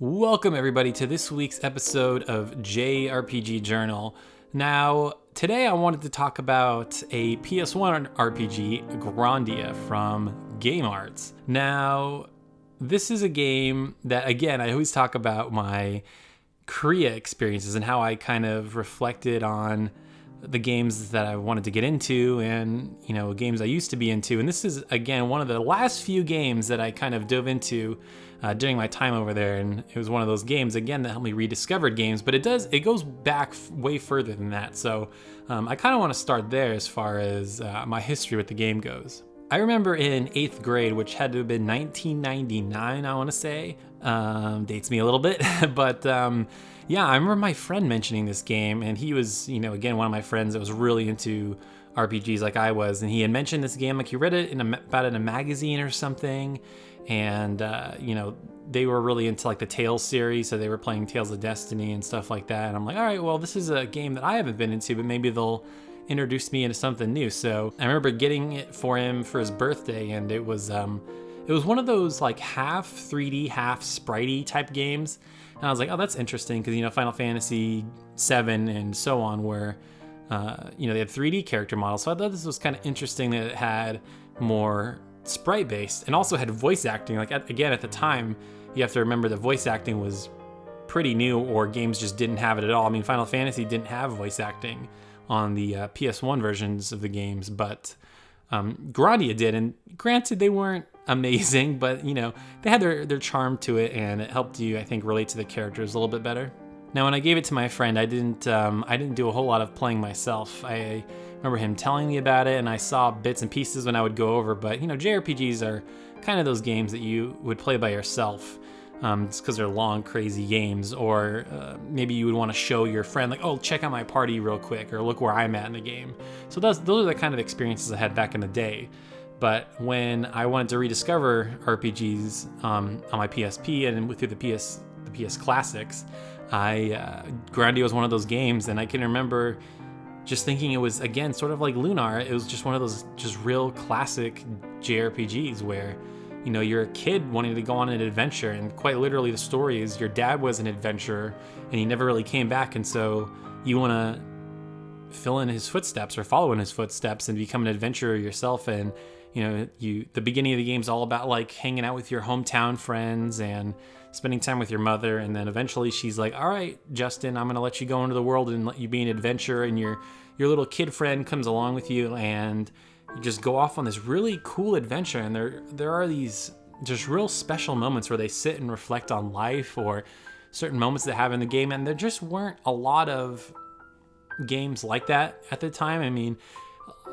Welcome everybody to this week's episode of JRPG Journal. Now, today I wanted to talk about a PS1 RPG, Grandia from Game Arts. Now, this is a game that, again, I always talk about my Korea experiences and how I kind of reflected on the games that I wanted to get into and, games I used to be into. And this is, again, one of the last few games that I kind of dove into during my time over there. And it was one of those games, again, that helped me rediscover games, but it goes back way further than that. So I kind of want to start there as far as my history with the game goes. I remember in 8th grade, which had to have been 1999, I want to say. Dates me a little bit, but yeah, I remember my friend mentioning this game, and he was, again, one of my friends that was really into RPGs like I was, and he had mentioned this game, like he read it about it in a magazine or something, and, they were really into like the Tales series, so they were playing Tales of Destiny and stuff like that, and I'm like, all right, well, this is a game that I haven't been into, but maybe they'll introduce me into something new. So I remember getting it for him for his birthday, and it was one of those like half 3D, half spritey type games. And I was like, oh, that's interesting, because, Final Fantasy VII and so on, where, they had 3D character models. So I thought this was kind of interesting that it had more sprite-based and also had voice acting. Like, again, at the time, you have to remember that voice acting was pretty new, or games just didn't have it at all. I mean, Final Fantasy didn't have voice acting on the PS1 versions of the games, but Grandia did, and granted they weren't amazing, but they had their charm to it, and it helped you, I think, relate to the characters a little bit better. Now, when I gave it to my friend, I didn't do a whole lot of playing myself. I remember him telling me about it, and I saw bits and pieces when I would go over, but JRPGs are kind of those games that you would play by yourself. It's because they're long, crazy games, or maybe you would want to show your friend, like, oh, check out my party real quick, or look where I'm at in the game. So those are the kind of experiences I had back in the day. But when I wanted to rediscover RPGs on my PSP and through the PS Classics, Grandia was one of those games, and I can remember just thinking it was, again, sort of like Lunar. It was just one of those just real classic JRPGs where you're a kid wanting to go on an adventure, and quite literally the story is your dad was an adventurer and he never really came back, and so you want to fill in his footsteps or follow in his footsteps and become an adventurer yourself. And the beginning of the game is all about like hanging out with your hometown friends and spending time with your mother, and then eventually she's like, all right, Justin, I'm gonna let you go into the world and let you be an adventurer, and your little kid friend comes along with you, and you just go off on this really cool adventure. And there are these just real special moments where they sit and reflect on life, or certain moments that have in the game, and there just weren't a lot of games like that at the time. I mean,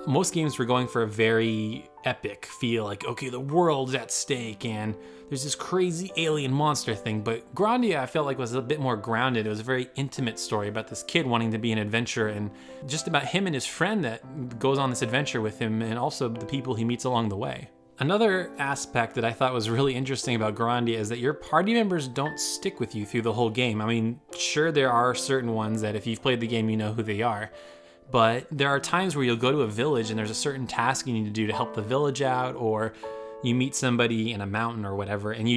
most games were going for a very epic feel, like, okay, the world's at stake and there's this crazy alien monster thing. But Grandia, I felt like, was a bit more grounded. It was a very intimate story about this kid wanting to be an adventurer, and just about him and his friend that goes on this adventure with him, and also the people he meets along the way. Another aspect that I thought was really interesting about Grandia is that your party members don't stick with you through the whole game. I mean, sure, there are certain ones that if you've played the game, you know who they are. But there are times where you'll go to a village and there's a certain task you need to do to help the village out, or you meet somebody in a mountain or whatever, and you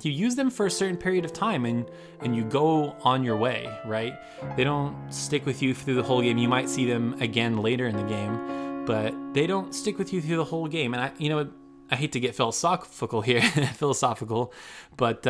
use them for a certain period of time, and you go on your way, right? They don't stick with you through the whole game. You might see them again later in the game, but they don't stick with you through the whole game. And I hate to get philosophical here, but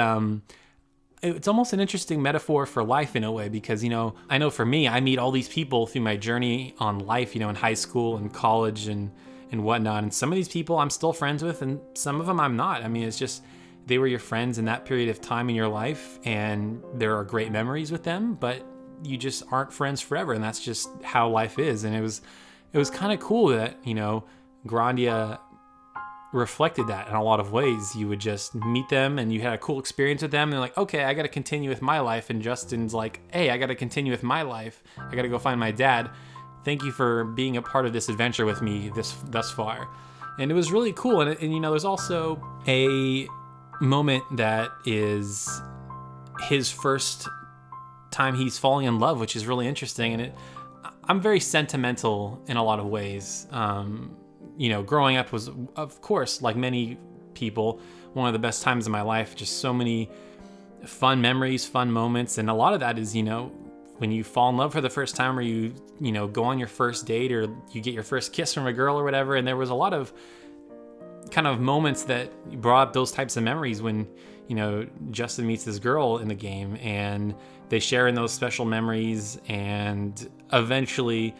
it's almost an interesting metaphor for life in a way, because, I know for me, I meet all these people through my journey on life, in high school and college and whatnot. And some of these people I'm still friends with, and some of them I'm not. I mean, it's just, they were your friends in that period of time in your life, and there are great memories with them, but you just aren't friends forever. And that's just how life is. And it was kind of cool that, Grandia reflected that in a lot of ways. You would just meet them and you had a cool experience with them, and they're like, okay, I got to continue with my life. And Justin's like, hey, I got to continue with my life. I got to go find my dad. Thank you for being a part of this adventure with me thus far. And it was really cool. And there's also a moment that is his first time he's falling in love, which is really interesting. And I'm very sentimental in a lot of ways. Growing up was, of course, like many people, one of the best times of my life. Just so many fun memories, fun moments, and a lot of that is, when you fall in love for the first time, or you go on your first date, or you get your first kiss from a girl or whatever. And there was a lot of kind of moments that brought up those types of memories when, Justin meets this girl in the game, and they share in those special memories. And eventually,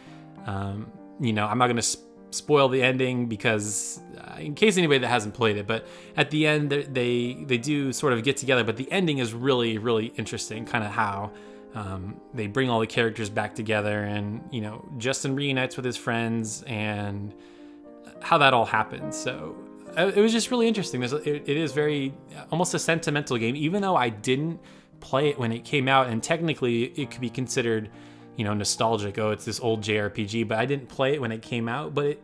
I'm not going to spoil the ending because in case anybody that hasn't played it, but at the end they do sort of get together, but the ending is really, really interesting, kind of how they bring all the characters back together, and Justin reunites with his friends and how that all happens. So it was just really interesting. It is very almost a sentimental game, even though I didn't play it when it came out, and technically it could be considered nostalgic. Oh, it's this old JRPG, but I didn't play it when it came out. But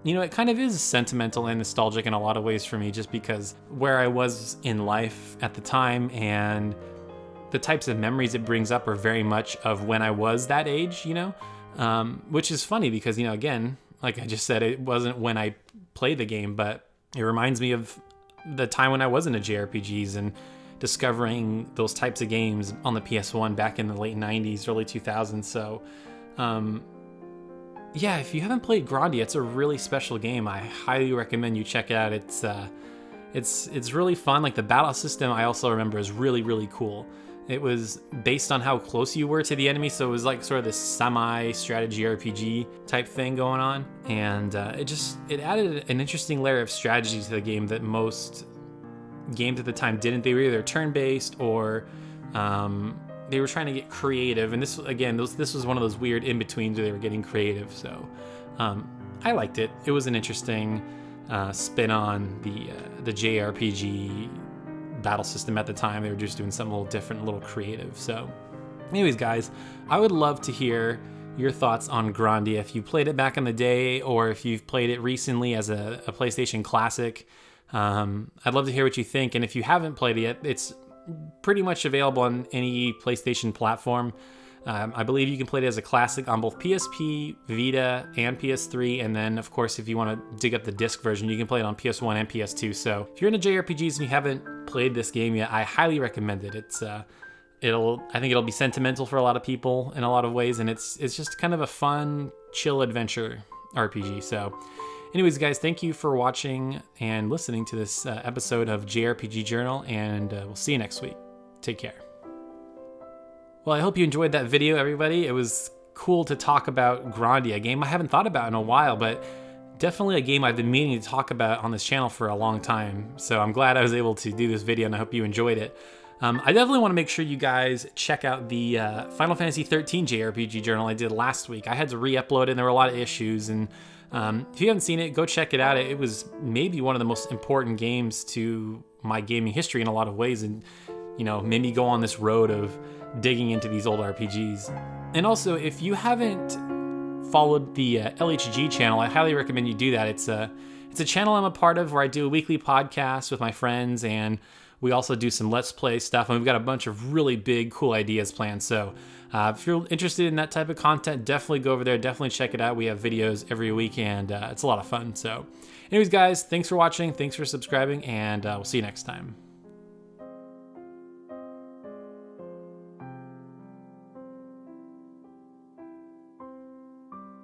it kind of is sentimental and nostalgic in a lot of ways for me, just because where I was in life at the time, and the types of memories it brings up are very much of when I was that age, which is funny because, again, like I just said, it wasn't when I played the game, but it reminds me of the time when I was into JRPGs and discovering those types of games on the PS1 back in the late 90s, early 2000s. So, yeah, if you haven't played Grandia, it's a really special game. I highly recommend you check it out. It's really fun. Like, the battle system, I also remember, is really, really cool. It was based on how close you were to the enemy, so it was like sort of this semi-strategy RPG type thing going on, and it added an interesting layer of strategy to the game that most games at the time didn't. They were either turn-based or they were trying to get creative, and this was one of those weird in-betweens where they were getting creative. So I liked it. It was an interesting spin on the JRPG battle system at the time. They were just doing something a little different, a little creative. So anyways, guys, I would love to hear your thoughts on Grandia. If you played it back in the day, or if you've played it recently as a PlayStation classic, I'd love to hear what you think. And if you haven't played it yet, it's pretty much available on any PlayStation platform. I believe you can play it as a classic on both PSP, Vita, and PS3. And then, of course, if you want to dig up the disc version, you can play it on PS1 and PS2. So if you're into JRPGs and you haven't played this game yet, I highly recommend it. I think it'll be sentimental for a lot of people in a lot of ways, and it's just kind of a fun, chill adventure RPG. So anyways, guys, thank you for watching and listening to this episode of JRPG Journal, and we'll see you next week. Take care. Well, I hope you enjoyed that video, everybody. It was cool to talk about Grandia, a game I haven't thought about in a while, but definitely a game I've been meaning to talk about on this channel for a long time. So I'm glad I was able to do this video, and I hope you enjoyed it. I definitely want to make sure you guys check out the Final Fantasy XIII JRPG Journal I did last week. I had to re-upload it, and there were a lot of issues, and if you haven't seen it, go check it out. It was maybe one of the most important games to my gaming history in a lot of ways, and made me go on this road of digging into these old RPGs. And also, if you haven't followed the LHG channel, I highly recommend you do that. It's a channel I'm a part of where I do a weekly podcast with my friends, and we also do some Let's Play stuff, and we've got a bunch of really big, cool ideas planned. So if you're interested in that type of content, definitely go over there, definitely check it out. We have videos every week, and it's a lot of fun. So anyways, guys, thanks for watching, thanks for subscribing, and we'll see you next time.